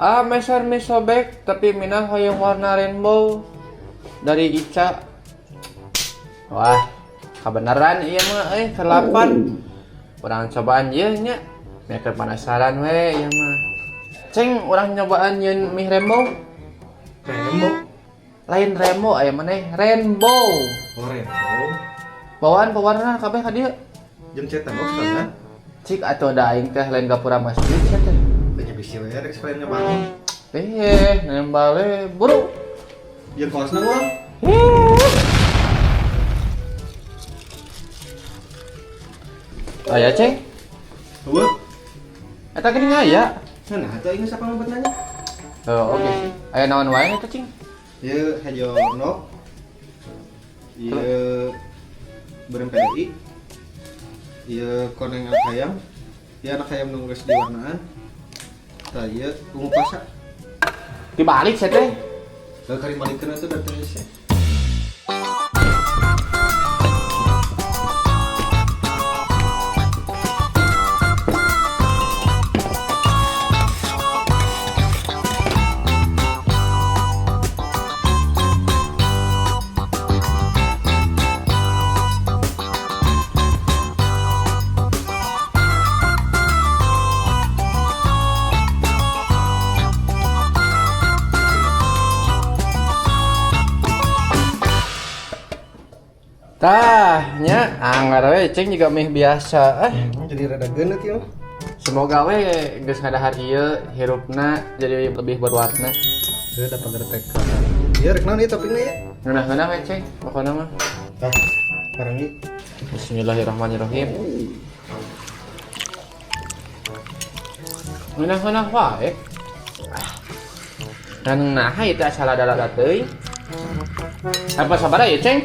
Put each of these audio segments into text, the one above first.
Meser mie sobek tapi minah hoyong warna rainbow dari Ica. Wah, kebenaran iya mah kelapan. Urang cobaan ieu nya. Mereka penasaran we ieu mah. Ceng, urang nyobaan yeun mie rainbow. Rainbow. Lain rainbow aya maneh rainbow. Oh, rainbow. Bawaan pewarna kabeh ka dieu. Jeung cetan box kan? Cik atuh da aing teh lain gapura masjid sia teh. Banyak bisi we rek sekalian nyobain. Nembal buru. Jeung kosna uang. Aya ceng. Eueuh. Eta geuning aya. Nah, atuh aing sapa nu nanya? Oh, oke sih. Aya naon wae eta cing? Ieu hajo nok. Ieu berem PDI. Ieu koneng anak hayam. Ieu anak hayam nu geus diwarnaan. Tah ieu ungu pasa. Dibalik sia teh. Da kari balikeun atuh da tulisnya. Tah, nya anggar we ceng juga mie biasa. Jadi rada geuneut ieu. Semoga we geus ngadahar ieu hirupna jadi lebih berwarna. Ieu dapat retek. Ieu rek naon ieu topingna ieu? Ngeunah-ngeunah we ceng, pokona mah. Tah, barang ieu. Bismillahirrahmanirrahim. Ngeunah-ngeunah wae. Dan nah itu asal ada teuing. Apa sabar ya ceng?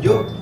Setuju?